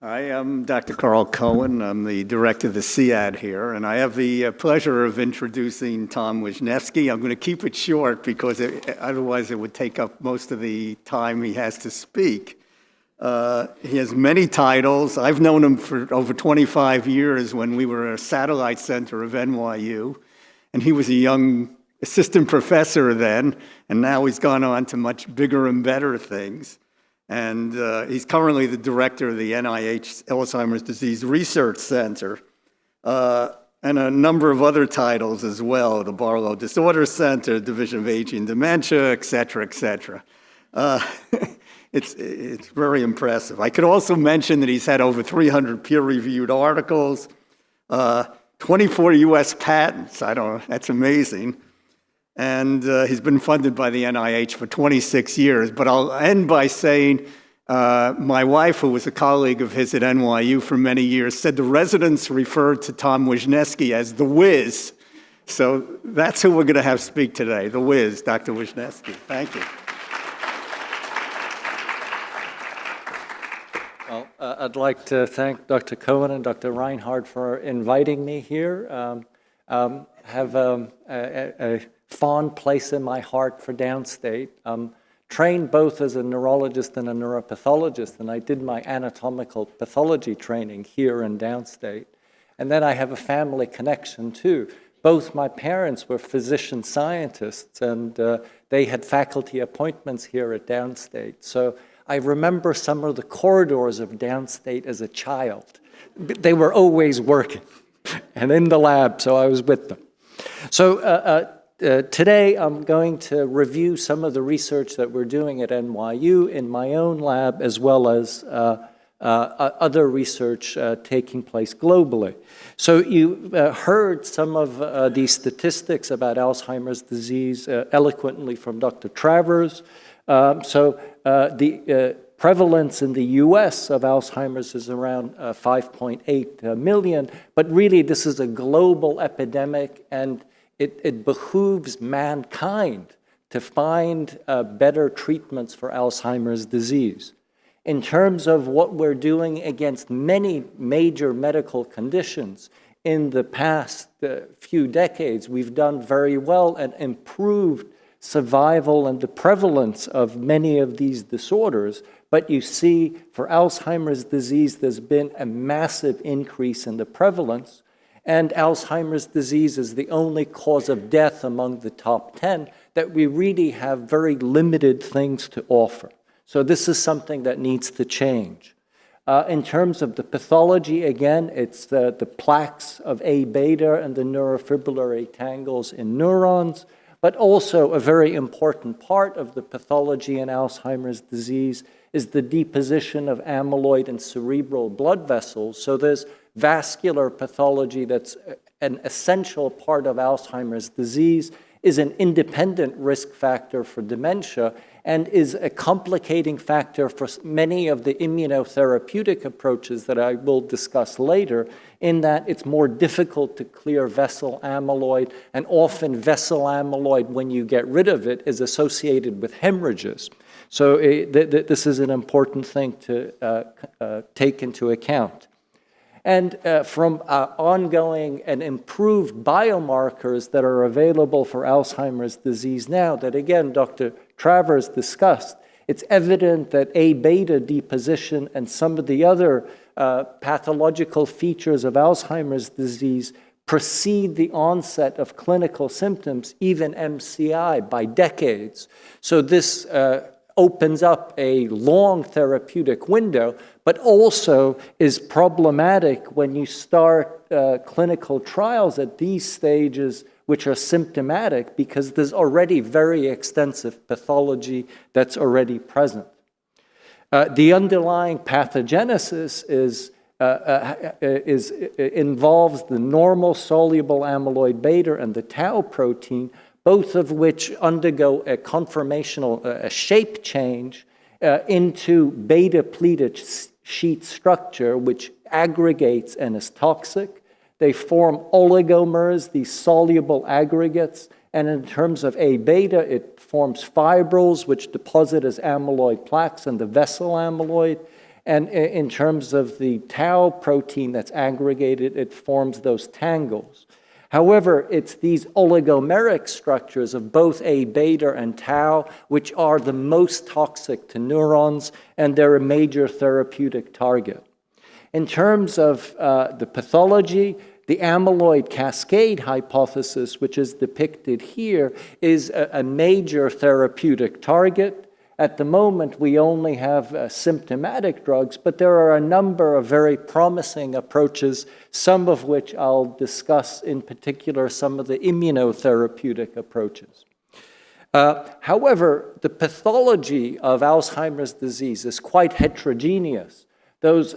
I am Dr. Carl Cohen. I'm the director of the CEAD here, and I have the pleasure of introducing Tom Wisniewski. I'm going to keep it short because otherwise it would take up most of the time he has to speak. He has many titles. I've known him for over 25 years when we were a satellite center of NYU, and he was a young assistant professor then, and now he's gone on to much bigger and better things. And he's currently the director of the NIH Alzheimer's Disease Research Center, and a number of other titles as well, the Barlow Disorder Center, Division of Aging and Dementia, et cetera, et cetera. It's very impressive. I could also mention that he's had over 300 peer-reviewed articles, 24 US patents. That's amazing. And he's been funded by the NIH for 26 years. But I'll end by saying my wife, who was a colleague of his at NYU for many years, said the residents referred to Tom Wisniewski as the Wiz. So that's who we're going to have speak today, the Wiz, Dr. Wisniewski. Thank you. Well, I'd like to thank Dr. Cohen and Dr. Reinhardt for inviting me here. Have a fond place in my heart for Downstate. Trained both as a neurologist and a neuropathologist, and I did my anatomical pathology training here in Downstate. And then I have a family connection too. Both my parents were physician scientists, and they had faculty appointments here at Downstate. So I remember some of the corridors of Downstate as a child. They were always working and in the lab, so I was with them. So today I'm going to review some of the research that we're doing at NYU in my own lab, as well as other research taking place globally. So you heard some of these statistics about Alzheimer's disease eloquently from Dr. Travers. The prevalence in the US of Alzheimer's is around 5.8 million, but really this is a global epidemic, and it behooves mankind to find better treatments for Alzheimer's disease. In terms of what we're doing against many major medical conditions, in the past few decades, we've done very well and improved survival and the prevalence of many of these disorders. But you see, for Alzheimer's disease, there's been a massive increase in the prevalence. And Alzheimer's disease is the only cause of death among the top 10 that we really have very limited things to offer. So this is something that needs to change. In terms of the pathology, again, it's the plaques of A-beta and the neurofibrillary tangles in neurons, but also a very important part of the pathology in Alzheimer's disease is the deposition of amyloid in cerebral blood vessels. So there's vascular pathology that's an essential part of Alzheimer's disease, is an independent risk factor for dementia, and is a complicating factor for many of the immunotherapeutic approaches that I will discuss later, in that it's more difficult to clear vessel amyloid, and often vessel amyloid, when you get rid of it, is associated with hemorrhages. So this is an important thing to take into account. And from ongoing and improved biomarkers that are available for Alzheimer's disease now, that again, Dr. Travers discussed, it's evident that A-beta deposition and some of the other pathological features of Alzheimer's disease precede the onset of clinical symptoms, even MCI, by decades. So this opens up a long therapeutic window, but also is problematic when you start clinical trials at these stages, which are symptomatic, because there's already very extensive pathology that's already present. The underlying pathogenesis involves the normal soluble amyloid beta and the tau protein, both of which undergo a conformational shape change into beta-pleated sheet structure, which aggregates and is toxic. They form oligomers, these soluble aggregates, and in terms of A-beta, it forms fibrils, which deposit as amyloid plaques and the vessel amyloid. And in terms of the tau protein that's aggregated, it forms those tangles. However, it's these oligomeric structures of both A beta and tau which are the most toxic to neurons, and they're a major therapeutic target. In terms of the pathology, the amyloid cascade hypothesis, which is depicted here, is a major therapeutic target. At the moment, we only have symptomatic drugs, but there are a number of very promising approaches, some of which I'll discuss, in particular some of the immunotherapeutic approaches. However, the pathology of Alzheimer's disease is quite heterogeneous. Those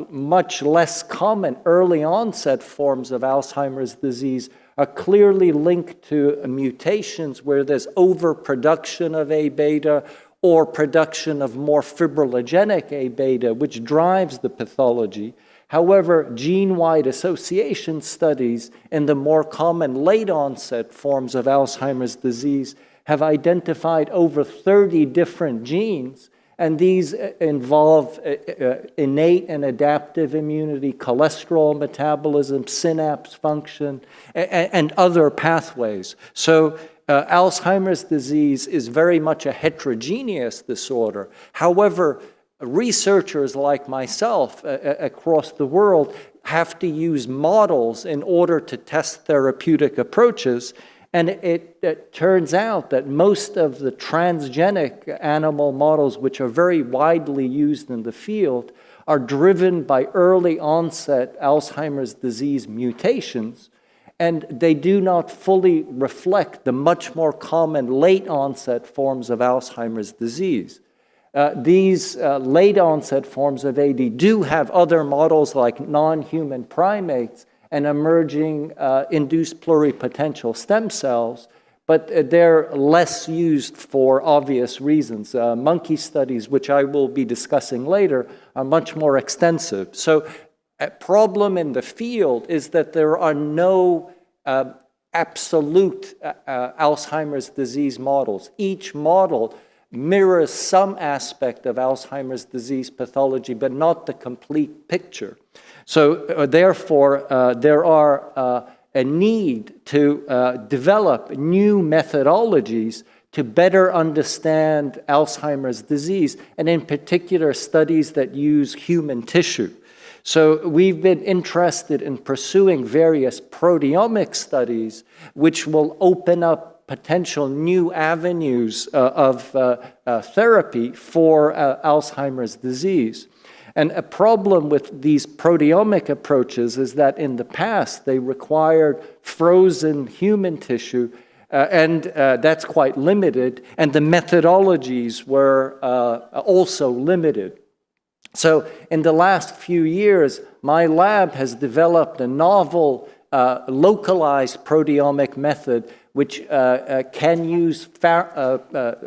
much less common early onset forms of Alzheimer's disease are clearly linked to mutations where there's overproduction of A beta or production of more fibrillogenic A beta, which drives the pathology. However, gene-wide association studies in the more common late onset forms of Alzheimer's disease have identified over 30 different genes, and these involve innate and adaptive immunity, cholesterol metabolism, synapse function, and other pathways. So Alzheimer's disease is very much a heterogeneous disorder. However, researchers like myself across the world have to use models in order to test therapeutic approaches. And it turns out that most of the transgenic animal models, which are very widely used in the field, are driven by early onset Alzheimer's disease mutations, and they do not fully reflect the much more common late onset forms of Alzheimer's disease. These late onset forms of AD do have other models like non-human primates and emerging induced pluripotential stem cells, but they're less used for obvious reasons. Monkey studies, which I will be discussing later, are much more extensive. So a problem in the field is that there are no absolute Alzheimer's disease models. Each model mirrors some aspect of Alzheimer's disease pathology, but not the complete picture. So therefore, there are a need to develop new methodologies to better understand Alzheimer's disease, and in particular, studies that use human tissue. So we've been interested in pursuing various proteomic studies, which will open up potential new avenues of therapy for Alzheimer's disease. And a problem with these proteomic approaches is that in the past, they required frozen human tissue, and that's quite limited, and the methodologies were also limited. So in the last few years, my lab has developed a novel localized proteomic method which can use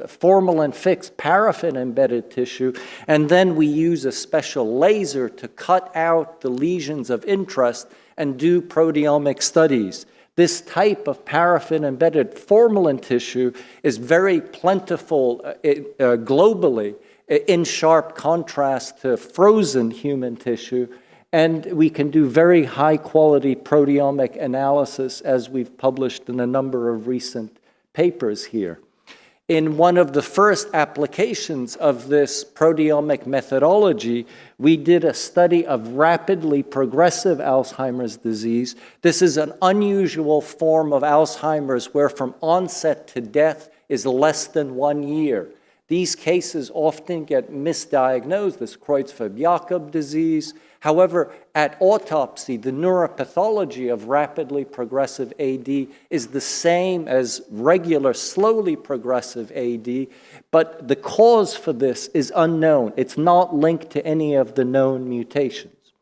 formalin-fixed paraffin-embedded tissue, and then we use a special laser to cut out the lesions of interest and do proteomic studies. This type of paraffin-embedded formalin tissue is very plentiful globally, in sharp contrast to frozen human tissue, and we can do very high-quality proteomic analysis, as we've published in a number of recent papers here. In one of the first applications of this proteomic methodology, we did a study of rapidly progressive Alzheimer's disease. This is an unusual form of Alzheimer's where from onset to death is less than 1 year. These cases often get misdiagnosed as Creutzfeldt-Jakob disease. However, at autopsy, the neuropathology of rapidly progressive AD is the same as regular slowly progressive AD, but the cause for this is unknown. It's not linked to any of the known mutations.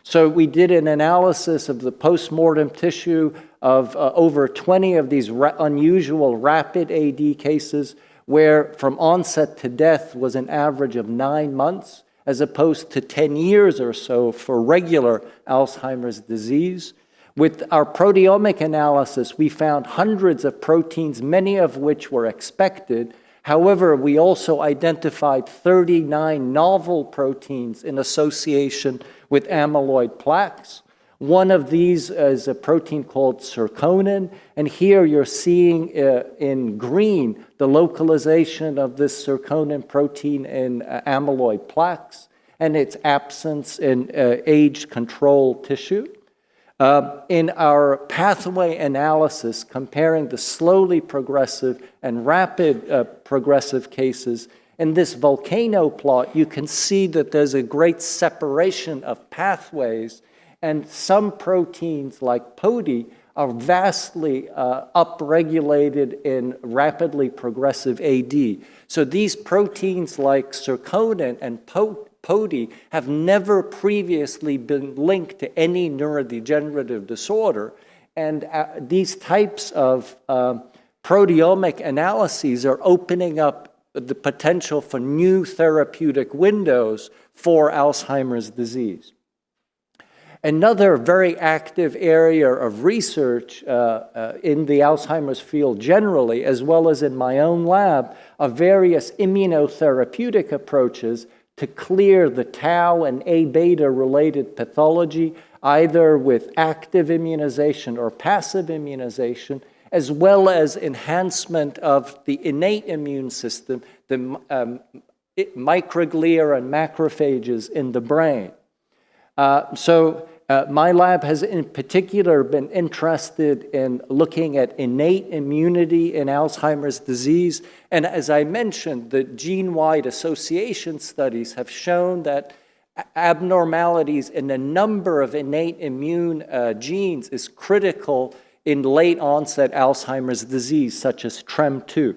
So we did an analysis of the postmortem tissue of over 20 of these unusual rapid AD cases, where from onset to death was an average of 9 months, as opposed to 10 years or so for regular Alzheimer's disease. With our proteomic analysis, we found hundreds of proteins, many of which were expected. However, we also identified 39 novel proteins in association with amyloid plaques. One of these is a protein called cerconin, and here you're seeing in green the localization of this cerconin protein in amyloid plaques and its absence in age-controlled tissue. In our pathway analysis, comparing the slowly progressive and rapid progressive cases, in this volcano plot, you can see that there's a great separation of pathways, and some proteins like PODI are vastly upregulated in rapidly progressive AD. So these proteins like cerconin and PODI have never previously been linked to any neurodegenerative disorder, and these types of proteomic analyses are opening up the potential for new therapeutic windows for Alzheimer's disease. Another very active area of research in the Alzheimer's field generally, as well as in my own lab, are various immunotherapeutic approaches to clear the tau and A-beta related pathology, either with active immunization or passive immunization, as well as enhancement of the innate immune system, the microglia and macrophages in the brain. My lab has in particular been interested in looking at innate immunity in Alzheimer's disease. And as I mentioned, the gene-wide association studies have shown that abnormalities in a number of innate immune genes is critical in late onset Alzheimer's disease, such as TREM2.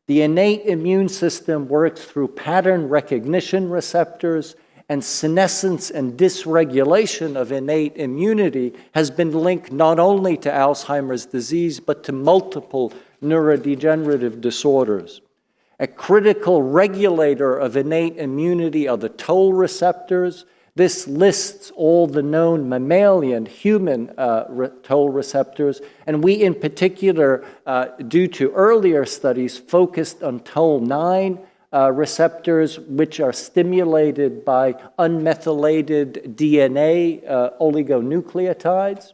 The innate immune system works through pattern recognition receptors, and senescence and dysregulation of innate immunity has been linked not only to Alzheimer's disease, but to multiple neurodegenerative disorders. A critical regulator of innate immunity are the toll receptors. This lists all the known mammalian human toll receptors, and we in particular, due to earlier studies, focused on toll-9 receptors, which are stimulated by unmethylated DNA oligonucleotides.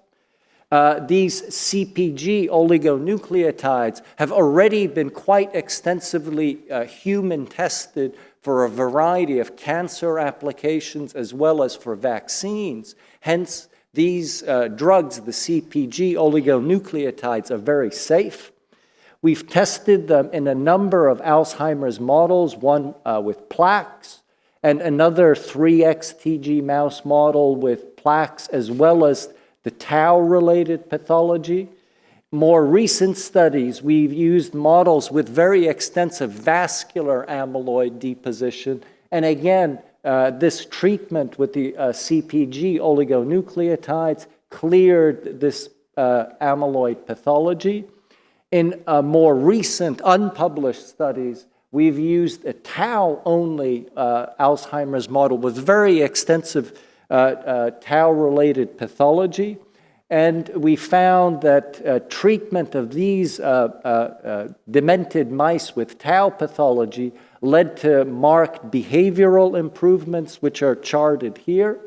These CPG oligonucleotides have already been quite extensively human tested for a variety of cancer applications as well as for vaccines. Hence, these drugs, the CPG oligonucleotides, are very safe. We've tested them in a number of Alzheimer's models, one with plaques, and another 3xTG mouse model with plaques, as well as the tau-related pathology. More recent studies, we've used models with very extensive vascular amyloid deposition, and again, this treatment with the CPG oligonucleotides cleared this amyloid pathology. In more recent unpublished studies, we've used a tau-only Alzheimer's model with very extensive tau-related pathology, and we found that treatment of these demented mice with tau pathology led to marked behavioral improvements, which are charted here.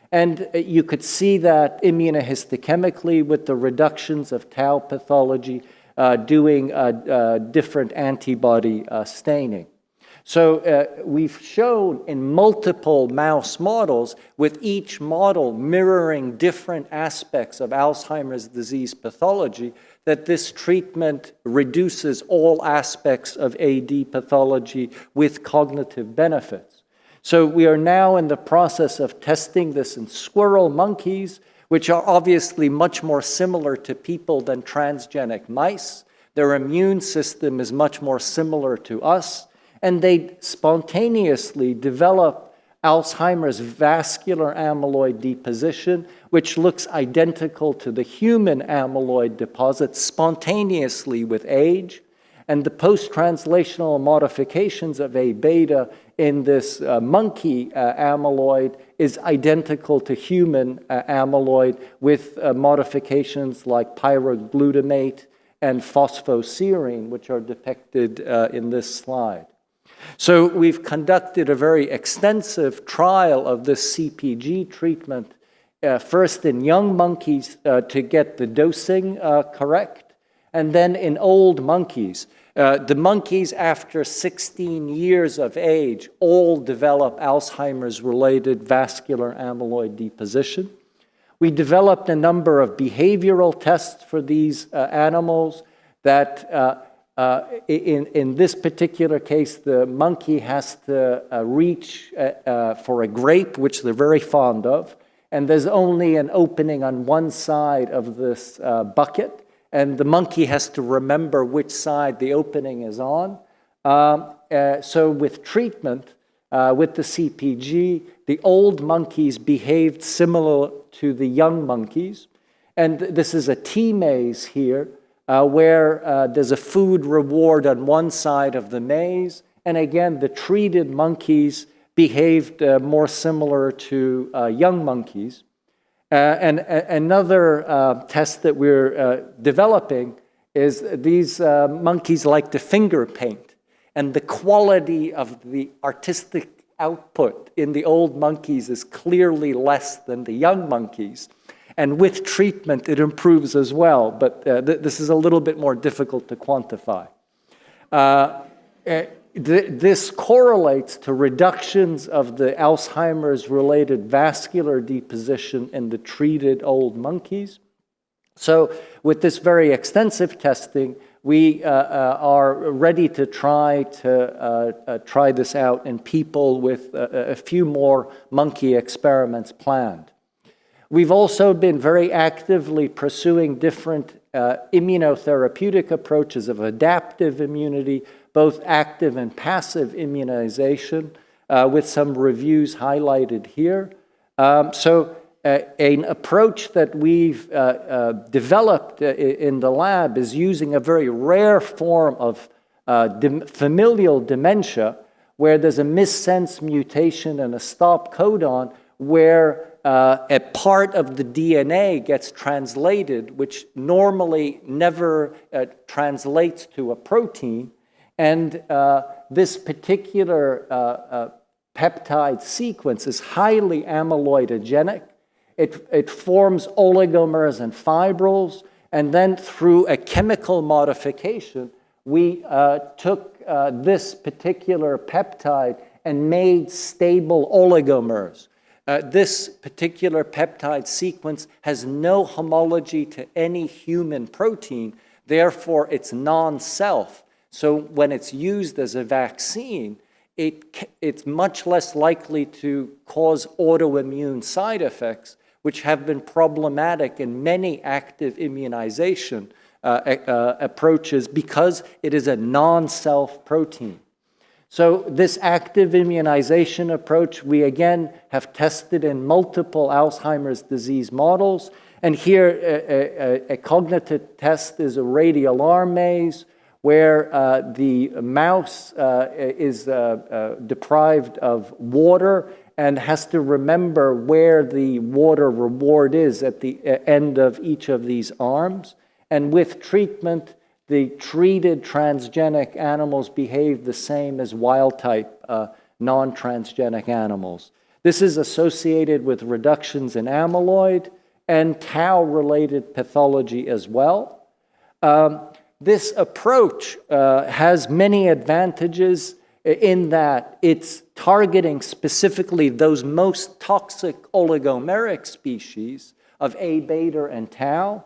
And you could see that immunohistochemically with the reductions of tau pathology doing different antibody staining. So we've shown in multiple mouse models, with each model mirroring different aspects of Alzheimer's disease pathology, that this treatment reduces all aspects of AD pathology with cognitive benefits. So we are now in the process of testing this in squirrel monkeys, which are obviously much more similar to people than transgenic mice. Their immune system is much more similar to us, and they spontaneously develop Alzheimer's vascular amyloid deposition, which looks identical to the human amyloid deposit spontaneously with age. And the post-translational modifications of A-beta in this monkey amyloid is identical to human amyloid with modifications like pyroglutamate and phosphoserine, which are depicted in this slide. So we've conducted a very extensive trial of this CPG treatment, first in young monkeys to get the dosing correct, and then in old monkeys. The monkeys after 16 years of age all develop Alzheimer's-related vascular amyloid deposition. We developed a number of behavioral tests for these animals that in this particular case, the monkey has to reach for a grape, which they're very fond of, and there's only an opening on one side of this bucket, and the monkey has to remember which side the opening is on. So with treatment, with the CPG, the old monkeys behaved similar to the young monkeys. And this is a T-maze here, where there's a food reward on one side of the maze. And again, the treated monkeys behaved more similar to young monkeys. And another test that we're developing is these monkeys like to finger paint. And the quality of the artistic output in the old monkeys is clearly less than the young monkeys. And with treatment, it improves as well. But this is a little bit more difficult to quantify. This correlates to reductions of the Alzheimer's-related vascular deposition in the treated old monkeys. So with this very extensive testing, we are ready to try this out in people with a few more monkey experiments planned. We've also been very actively pursuing different immunotherapeutic approaches of adaptive immunity, both active and passive immunization, with some reviews highlighted here. An approach that we've developed in the lab is using a very rare form of familial dementia, where there's a missense mutation and a stop codon, where a part of the DNA gets translated, which normally never translates to a protein. And this particular peptide sequence is highly amyloidogenic. It forms oligomers and fibrils, and then through a chemical modification, we took this particular peptide and made stable oligomers. This particular peptide sequence has no homology to any human protein, therefore it's non-self. So when it's used as a vaccine, it's much less likely to cause autoimmune side effects, which have been problematic in many active immunization approaches because it is a non-self protein. So this active immunization approach, we again have tested in multiple Alzheimer's disease models. And here, a cognitive test is a radial arm maze, where the mouse is deprived of water and has to remember where the water reward is at the end of each of these arms. And with treatment, the treated transgenic animals behave the same as wild-type non-transgenic animals. This is associated with reductions in amyloid and tau-related pathology as well. This approach has many advantages in that it's targeting specifically those most toxic oligomeric species of A beta and tau.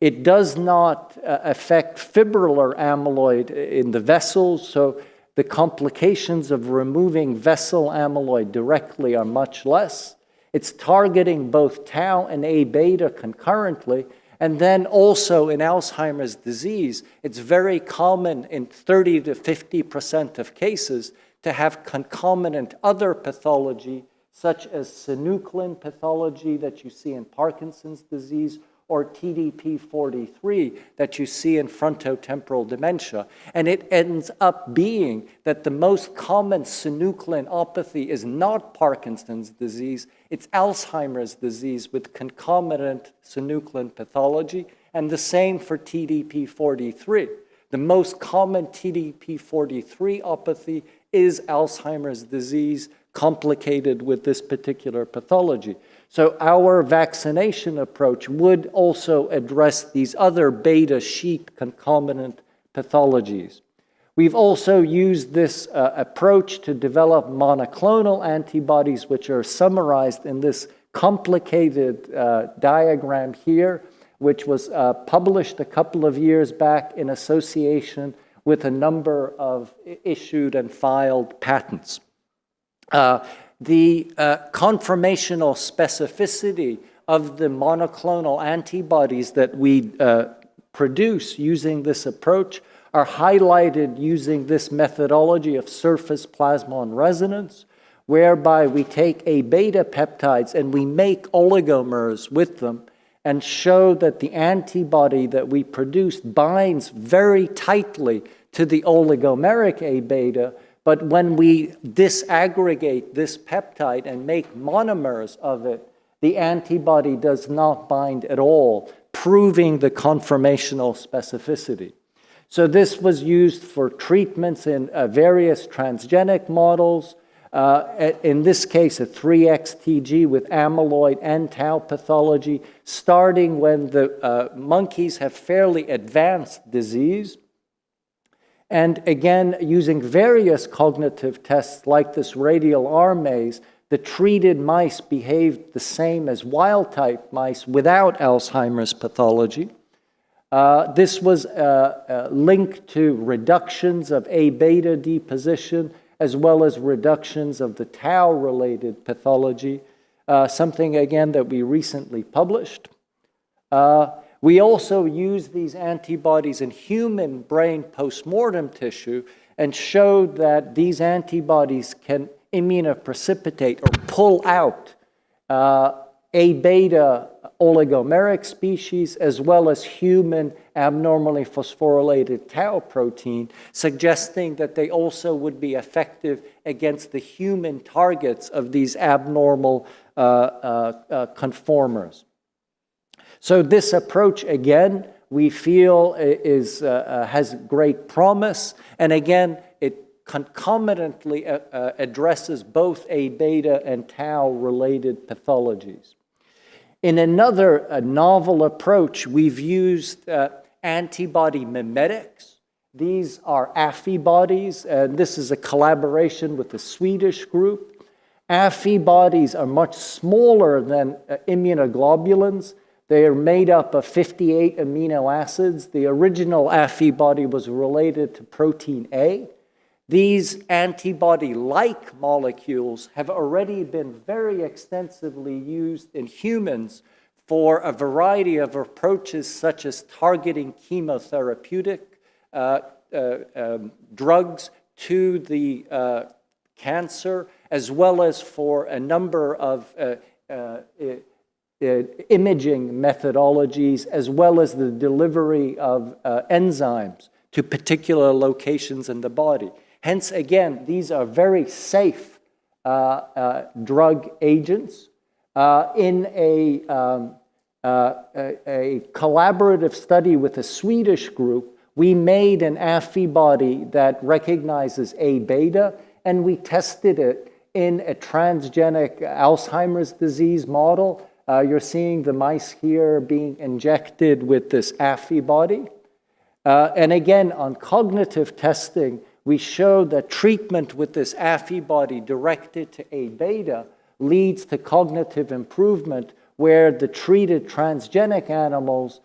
It does not affect fibrillar amyloid in the vessels, so the complications of removing vessel amyloid directly are much less. It's targeting both tau and A beta concurrently. And then also in Alzheimer's disease, it's very common in 30 to 50% of cases to have concomitant other pathology, such as synuclein pathology that you see in Parkinson's disease, or TDP-43 that you see in frontotemporal dementia. And it ends up being that the most common synucleinopathy is not Parkinson's disease, it's Alzheimer's disease with concomitant synuclein pathology, and the same for TDP-43. The most common TDP-43opathy is Alzheimer's disease, complicated with this particular pathology. So our vaccination approach would also address these other beta sheet concomitant pathologies. We've also used this approach to develop monoclonal antibodies, which are summarized in this complicated diagram here, which was published a couple of years back in association with a number of issued and filed patents. The conformational specificity of the monoclonal antibodies that we produce using this approach are highlighted using this methodology of surface plasmon resonance, whereby we take A-beta peptides and we make oligomers with them and show that the antibody that we produce binds very tightly to the oligomeric A-beta, but when we disaggregate this peptide and make monomers of it, the antibody does not bind at all, proving the conformational specificity. So this was used for treatments in various transgenic models, in this case a 3xTG with amyloid and tau pathology, starting when the monkeys have fairly advanced disease. And again, using various cognitive tests like this radial arm maze, the treated mice behaved the same as wild-type mice without Alzheimer's pathology. This was linked to reductions of A-beta deposition as well as reductions of the tau-related pathology, something, again, that we recently published. We also use these antibodies in human brain postmortem tissue and showed that these antibodies can immunoprecipitate or pull out A-beta oligomeric species as well as human abnormally phosphorylated tau protein, suggesting that they also would be effective against the human targets of these abnormal conformers. So this approach, again, we feel has great promise, and again, it concomitantly addresses both A-beta and tau-related pathologies. In another novel approach, we've used antibody mimetics. These are Affibodies, and this is a collaboration with a Swedish group. Affibodies are much smaller than immunoglobulins. They are made up of 58 amino acids. The original Affibody was related to protein A. These antibody-like molecules have already been very extensively used in humans for a variety of approaches, such as targeting chemotherapeutic drugs to the cancer, as well as for a number of imaging methodologies, as well as the delivery of enzymes to particular locations in the body. Hence, again, these are very safe drug agents. In a collaborative study with a Swedish group, we made an Affibody that recognizes A-beta, and we tested it in a transgenic Alzheimer's disease model. You're seeing the mice here being injected with this Affibody. And again, on cognitive testing, we showed that treatment with this Affibody directed to A-beta leads to cognitive improvement, where the treated transgenic animals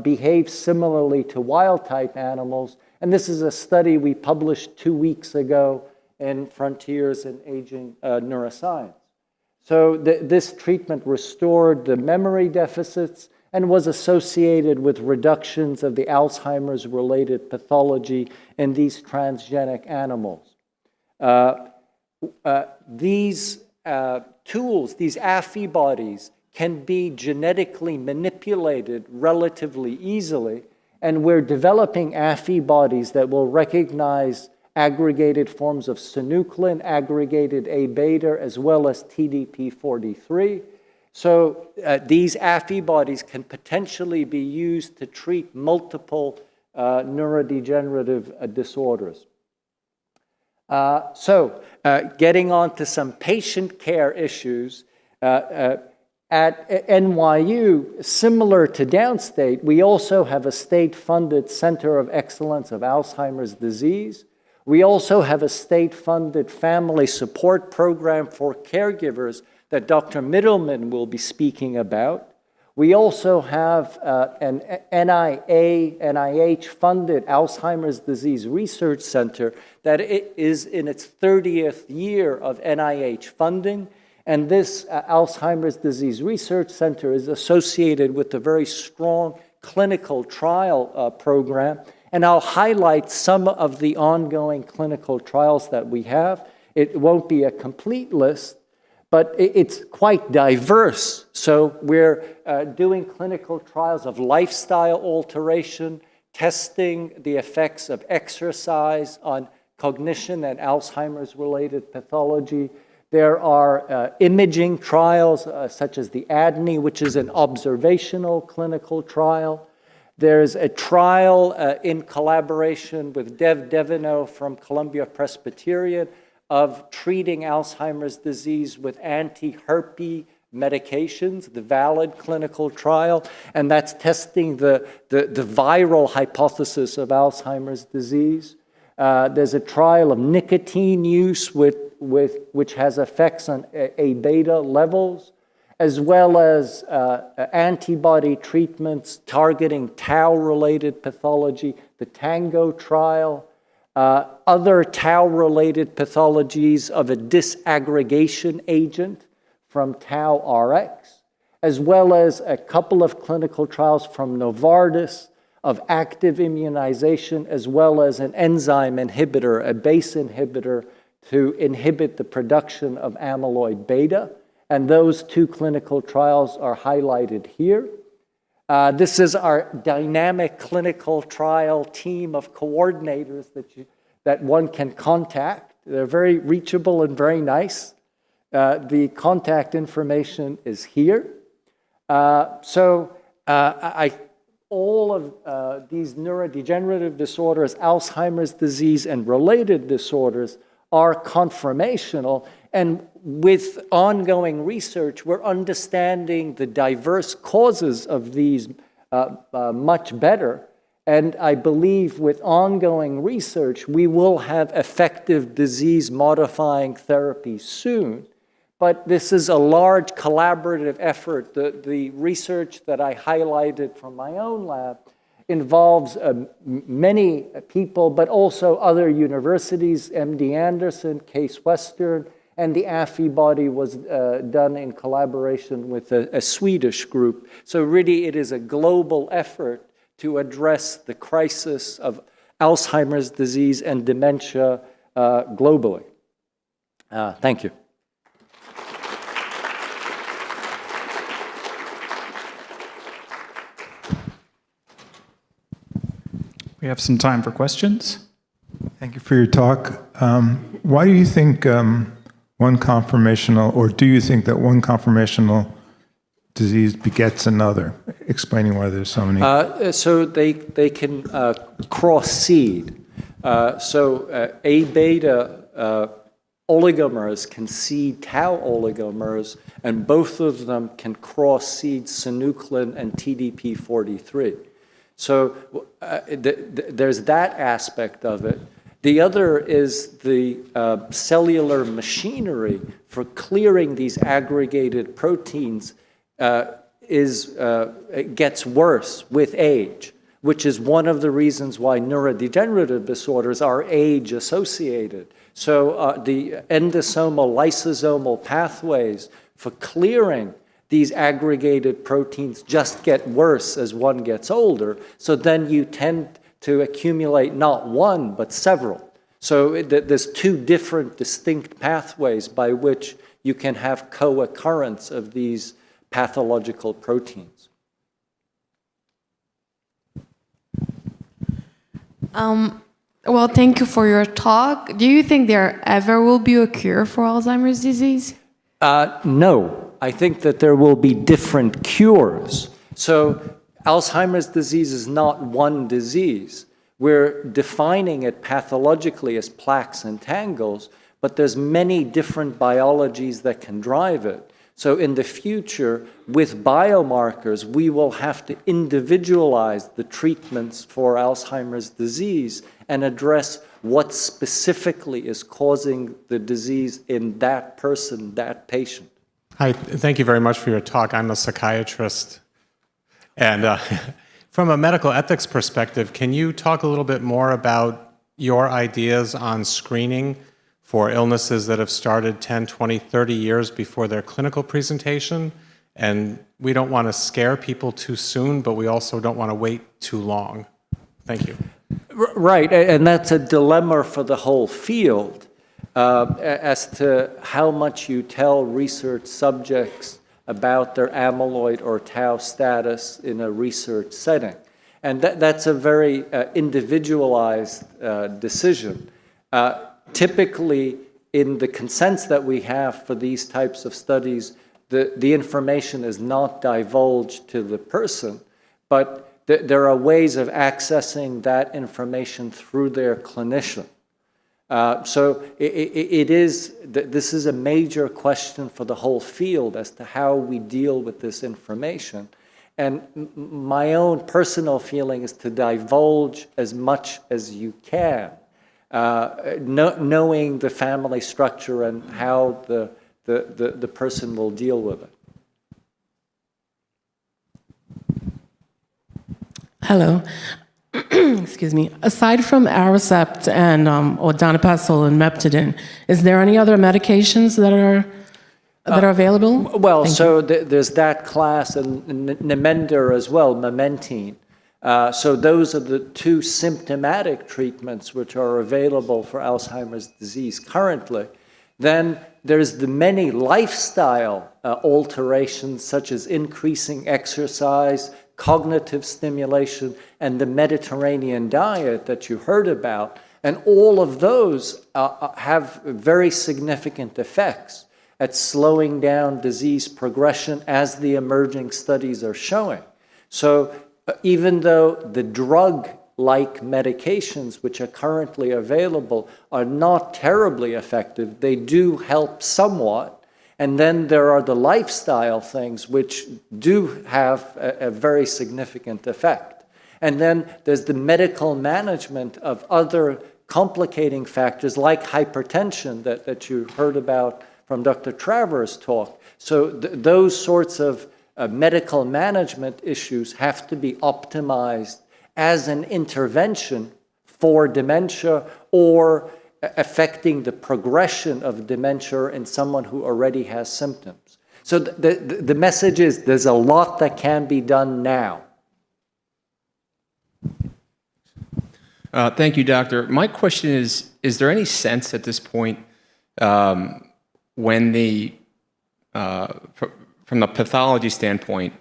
behave similarly to wild-type animals. And this is a study we published 2 weeks ago in Frontiers in Aging Neuroscience. So this treatment restored the memory deficits and was associated with reductions of the Alzheimer's-related pathology in these transgenic animals. These tools, these Affibodies, can be genetically manipulated relatively easily, and we're developing Affibodies that will recognize aggregated forms of synuclein, aggregated A-beta, as well as TDP-43. So these Affibodies can potentially be used to treat multiple neurodegenerative disorders. Getting on to some patient care issues, at NYU, similar to Downstate, we also have a state-funded Center of Excellence of Alzheimer's disease. We also have a state-funded family support program for caregivers that Dr. Middleman will be speaking about. We also have an NIH-funded Alzheimer's Disease Research Center that is in its 30th year of NIH funding. And this Alzheimer's Disease Research Center is associated with a very strong clinical trial program. And I'll highlight some of the ongoing clinical trials that we have. It won't be a complete list, but it's quite diverse. So we're doing clinical trials of lifestyle alteration, testing the effects of exercise on cognition and Alzheimer's-related pathology. There are imaging trials such as the ADNI, which is an observational clinical trial. There's a trial in collaboration with Dev Devino from Columbia Presbyterian of treating Alzheimer's disease with anti-herpes medications, the VALID clinical trial, and that's testing the viral hypothesis of Alzheimer's disease. There's a trial of nicotine use which has effects on A-beta levels, as well as antibody treatments targeting tau-related pathology, the TANGO trial, other tau-related pathologies of a disaggregation agent from tau-RX, as well as a couple of clinical trials from Novartis of active immunization, as well as an enzyme inhibitor, a base inhibitor, to inhibit the production of amyloid beta. And those two clinical trials are highlighted here. This is our dynamic clinical trial team of coordinators that one can contact. They're very reachable and very nice. The contact information is here. All of these neurodegenerative disorders, Alzheimer's disease and related disorders, are conformational, and with ongoing research, we're understanding the diverse causes of these much better, and I believe with ongoing research, we will have effective disease-modifying therapies soon, but this is a large collaborative effort. The research that I highlighted from my own lab involves many people, but also other universities, MD Anderson, Case Western, and the Affibody was done in collaboration with a Swedish group. So really it is a global effort to address the crisis of Alzheimer's disease and dementia globally. Thank you. We have some time for questions. Thank you for your talk. Why do you think one conformational, or do you think that one conformational disease begets another? Explaining why there's so many. So they can cross-seed. A-beta oligomers can seed tau oligomers, and both of them can cross-seed synuclein and TDP-43. So there's that aspect of it. The other is the cellular machinery for clearing these aggregated proteins gets worse with age, which is one of the reasons why neurodegenerative disorders are age-associated. So the endosomal, lysosomal pathways for clearing these aggregated proteins just get worse as one gets older, so then you tend to accumulate not one, but several. So there's two different distinct pathways by which you can have co-occurrence of these pathological proteins. Well, thank you for your talk. Do you think there ever will be a cure for Alzheimer's disease? No, I think that there will be different cures. So Alzheimer's disease is not one disease. We're defining it pathologically as plaques and tangles, but there's many different biologies that can drive it. So in the future, with biomarkers, we will have to individualize the treatments for Alzheimer's disease and address what specifically is causing the disease in that person, that patient. Hi, thank you very much for your talk. I'm a psychiatrist. And from a medical ethics perspective, can you talk a little bit more about your ideas on screening for illnesses that have started 10, 20, 30 years before their clinical presentation? And we don't want to scare people too soon, but we also don't want to wait too long. Thank you. Right, and that's a dilemma for the whole field as to how much you tell research subjects about their amyloid or tau status in a research setting. And that's a very individualized decision. Typically, in the consents that we have for these types of studies, the information is not divulged to the person, but there are ways of accessing that information through their clinician. So this is a major question for the whole field as to how we deal with this information. And my own personal feeling is to divulge as much as you can, knowing the family structure and how the person will deal with it. Hello. Excuse me. Aside from Aricept and or donepezil and meptidine, is there any other medications that are available? Well, there's that class and Namenda as well, Mementine. So those are the two symptomatic treatments which are available for Alzheimer's disease currently. Then there's the many lifestyle alterations such as increasing exercise, cognitive stimulation, and the Mediterranean diet that you heard about. And all of those have very significant effects at slowing down disease progression as the emerging studies are showing. So even though the drug-like medications which are currently available are not terribly effective, they do help somewhat. And then there are the lifestyle things which do have a very significant effect. And then there's the medical management of other complicating factors like hypertension that you heard about from Dr. Travers' talk. So those sorts of medical management issues have to be optimized as an intervention for dementia or affecting the progression of dementia in someone who already has symptoms. So the message is there's a lot that can be done now. Thank you, doctor. My question is there any sense at this point when from the pathology standpoint,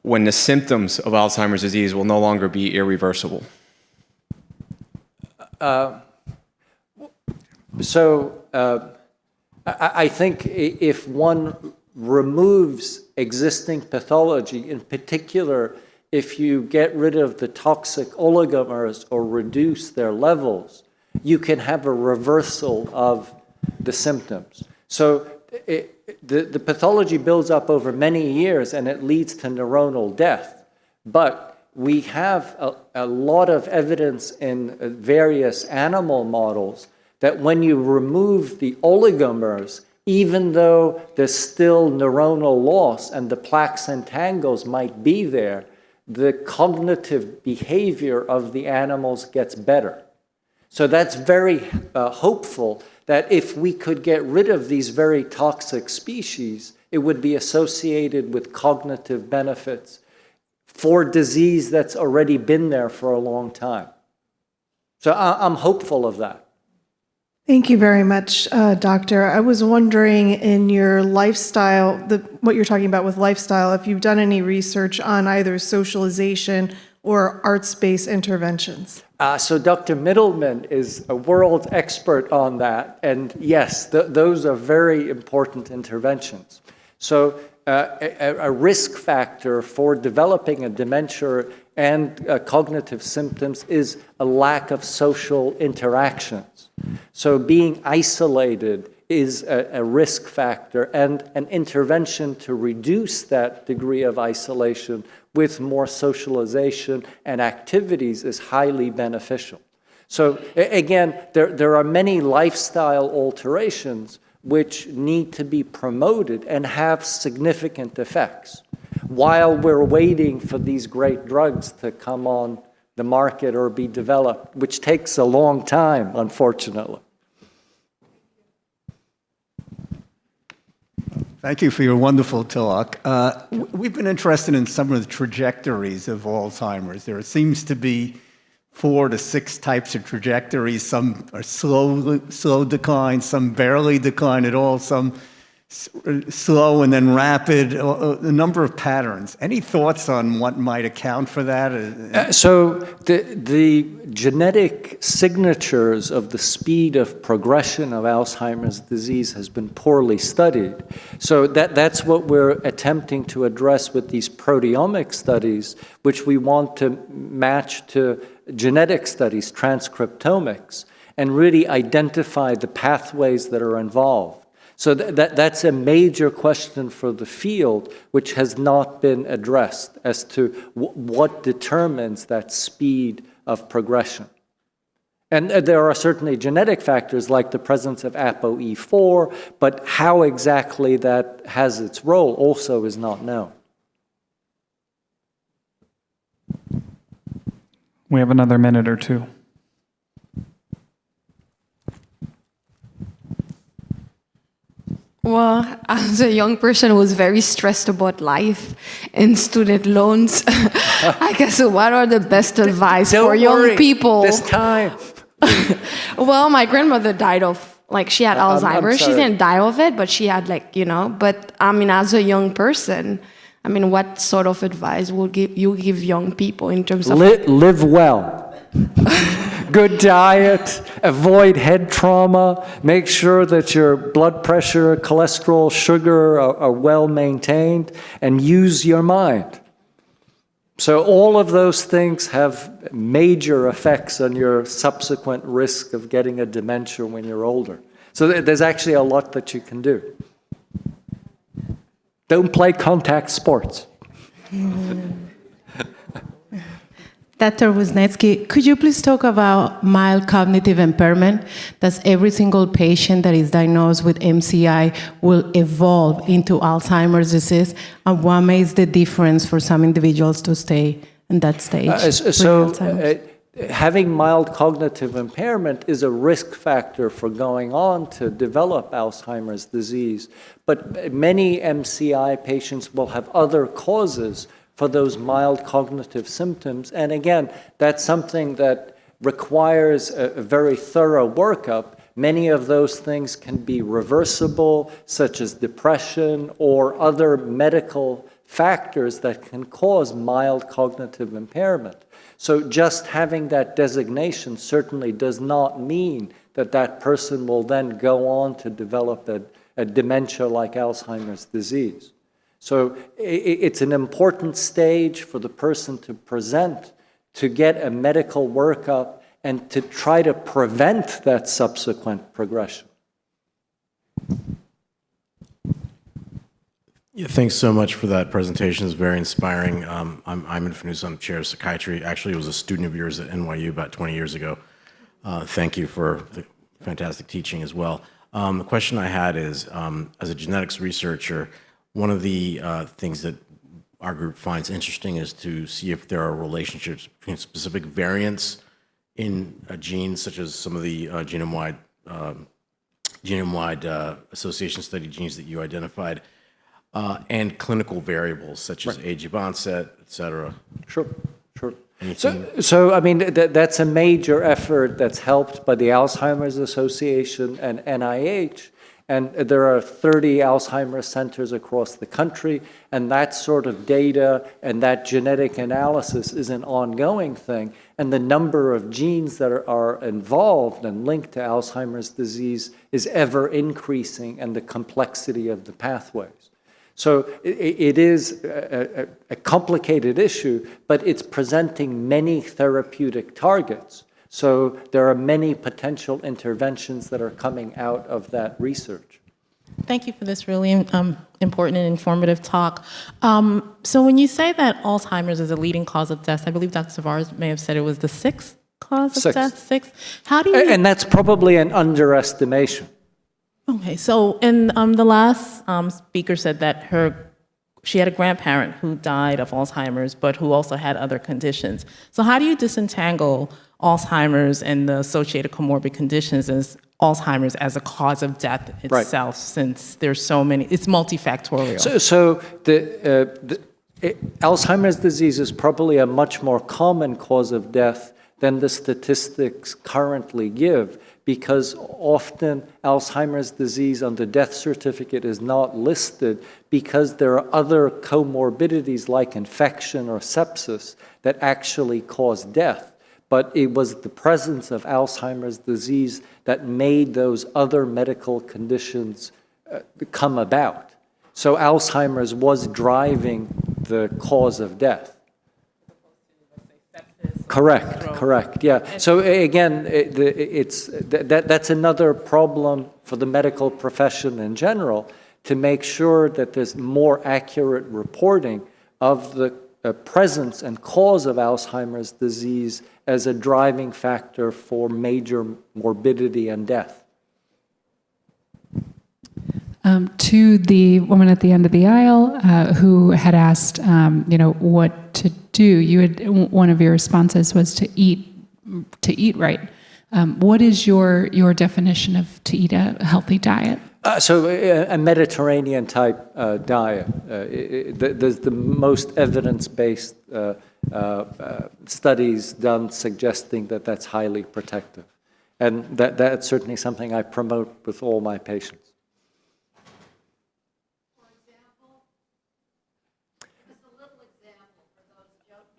when the symptoms of Alzheimer's disease will no longer be irreversible? I think if one removes existing pathology, in particular, if you get rid of the toxic oligomers or reduce their levels, you can have a reversal of the symptoms. So the pathology builds up over many years and it leads to neuronal death. But we have a lot of evidence in various animal models that when you remove the oligomers, even though there's still neuronal loss and the plaques and tangles might be there, the cognitive behavior of the animals gets better. So that's very hopeful that if we could get rid of these very toxic species, it would be associated with cognitive benefits for disease that's already been there for a long time. So I'm hopeful of that. Thank you very much, Doctor. I was wondering in your lifestyle, what you're talking about with lifestyle, if you've done any research on either socialization or arts-based interventions. So Dr. Middleman is a world expert on that, and yes, those are very important interventions. So a risk factor for developing a dementia and cognitive symptoms is a lack of social interactions. So being isolated is a risk factor, and an intervention to reduce that degree of isolation with more socialization and activities is highly beneficial. So again, there are many lifestyle alterations which need to be promoted and have significant effects while we're waiting for these great drugs to come on the market or be developed, which takes a long time, unfortunately. Thank you for your wonderful talk. We've been interested in some of the trajectories of Alzheimer's. There seems to be 4 to 6 types of trajectories. Some are slow decline, some barely decline at all, some slow and then rapid, a number of patterns. Any thoughts on what might account for that? So the genetic signatures of the speed of progression of Alzheimer's disease has been poorly studied. So that's what we're attempting to address with these proteomic studies, which we want to match to genetic studies, transcriptomics, and really identify the pathways that are involved. So that's a major question for the field, which has not been addressed as to what determines that speed of progression. And there are certainly genetic factors like the presence of ApoE4, but how exactly that has its role also is not known. We have another minute or two. Well, as a young person who was very stressed about life and student loans, I guess what are the best advice for young people? This time. Well, my grandmother died of, like, she had Alzheimer's. I'm She sorry. didn't die of it, but she had, like, but I mean, as a young person, I mean, what sort of advice will you give young people in terms of... Live well. Good diet, avoid head trauma, make sure that your blood pressure, cholesterol, sugar are well maintained, and use your mind. So all of those things have major effects on your subsequent risk of getting a dementia when you're older. So there's actually a lot that you can do. Don't play contact sports. Dr. Wisniewski, could you please talk about mild cognitive impairment? Does every single patient that is diagnosed with MCI will evolve into Alzheimer's disease? And what makes the difference for some individuals to stay in that stage? Having mild cognitive impairment is a risk factor for going on to develop Alzheimer's disease. But many MCI patients will have other causes for those mild cognitive symptoms. And again, that's something that requires a very thorough workup. Many of those things can be reversible, such as depression or other medical factors that can cause mild cognitive impairment. So just having that designation certainly does not mean that that person will then go on to develop a dementia like Alzheimer's disease. So it's an important stage for the person to present, to get a medical workup, and to try to prevent that subsequent progression. Yeah, thanks so much for that presentation. It's very inspiring. I'm Immunotherapy. I'm chair of psychiatry. Actually, I was a student of yours at NYU about 20 years ago. Thank you for the fantastic teaching as well. The question I had is, as a genetics researcher, one of the things that our group finds interesting is to see if there are relationships between specific variants in genes, such as some of the genome-wide association study genes that you identified, and clinical variables such as age of onset, et cetera. Sure, sure. So I mean, that's a major effort that's helped by the Alzheimer's Association and NIH. And there are 30 Alzheimer's centers across the country, and that sort of data and that genetic analysis is an ongoing thing. And the number of genes that are involved and linked to Alzheimer's disease is ever increasing, and the complexity of the pathways. So it is a complicated issue, but it's presenting many therapeutic targets. So there are many potential interventions that are coming out of that research. Thank you for this really important and informative talk. So when you say that Alzheimer's is a leading cause of death, I believe Dr. Tavares may have said it was the sixth cause of death? Sixth. How do you... And that's probably an underestimation. Okay, so and the last speaker said that she had a grandparent who died of Alzheimer's, but who also had other conditions. So how do you disentangle Alzheimer's and the associated comorbid conditions as Alzheimer's as a cause of death itself, since there's so many, it's multifactorial? So Alzheimer's disease is probably a much more common cause of death than the statistics currently give, because often Alzheimer's disease on the death certificate is not listed because there are other comorbidities like infection or sepsis that actually cause death. But it was the presence of Alzheimer's disease that made those other medical conditions come about. So Alzheimer's was driving the cause of death. Correct, yeah. So again, that's another problem for the medical profession in general, to make sure that there's more accurate reporting of the presence and cause of Alzheimer's disease as a driving factor for major morbidity and death. To the woman at the end of the aisle who had asked, what to do, one of your responses was to eat right. What is your definition of to eat a healthy diet? So a Mediterranean type diet. There's the most evidence-based studies done suggesting that that's highly protective. And that's certainly something I promote with all my patients.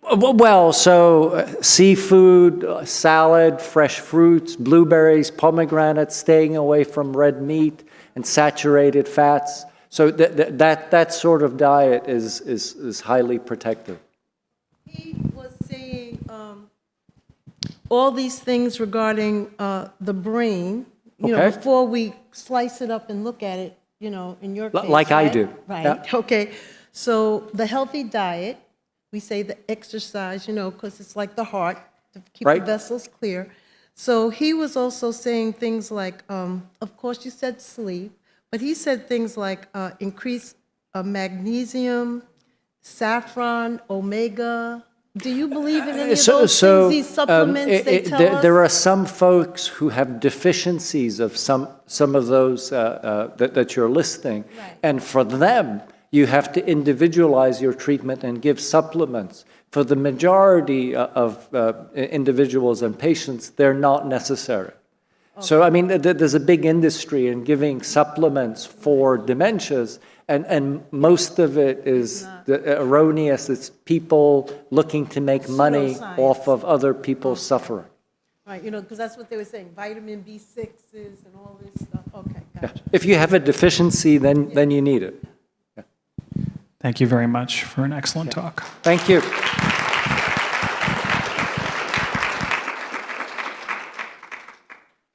Well, so seafood, salad, fresh fruits, blueberries, pomegranates, staying away from red meat and saturated fats. So that sort of diet is highly protective. He was saying all these things regarding the brain, before we slice it up and look at it, in your case. Like right? I do. Right, Yeah. Okay. So the healthy diet, we say the exercise, because it's like the heart, to keep the vessels clear. So he was also saying things like, of course you said sleep, but he said things like increase magnesium, saffron, omega. Do you believe in any of those things, these supplements they tell us? There are some folks who have deficiencies of some of those that you're listing. Right. And for them, you have to individualize your treatment and give supplements. For the majority of individuals and patients, they're not necessary. Okay. So, I mean, there's a big industry in giving supplements for dementias, and most of it is erroneous. It's people looking to make money off of other people's suffering. Right, because that's what they were saying, vitamin B6s and all this stuff. Okay, gotcha. Yeah. If you have a deficiency, then you need it. Thank you very much for an excellent talk. Thank you.